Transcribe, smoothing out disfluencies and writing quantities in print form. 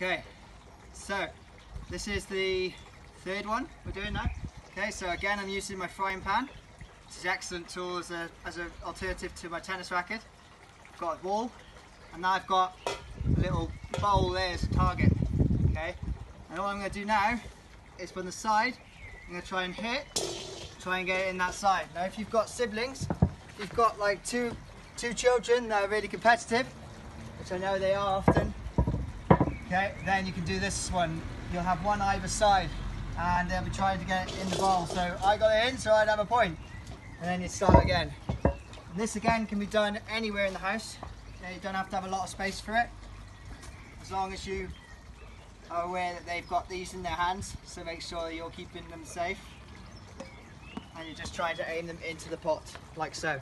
Okay, so this is the third one we're doing now. Okay, so again I'm using my frying pan, which is an excellent tool as an alternative to my tennis racket. I've got a ball, and now I've got a little bowl there as a target. Okay, and all I'm going to do now is from the side, I'm going to try and get it in that side. Now if you've got siblings, if you've got like two children that are really competitive, which I know they are often, okay, then you can do this one. You'll have one either side and they'll be trying to get it in the bowl. So I got it in, so I'd have a point. And then you start again. And this again can be done anywhere in the house. Okay, you don't have to have a lot of space for it, as long as you are aware that they've got these in their hands, so make sure that you're keeping them safe. And you're just trying to aim them into the pot, like so.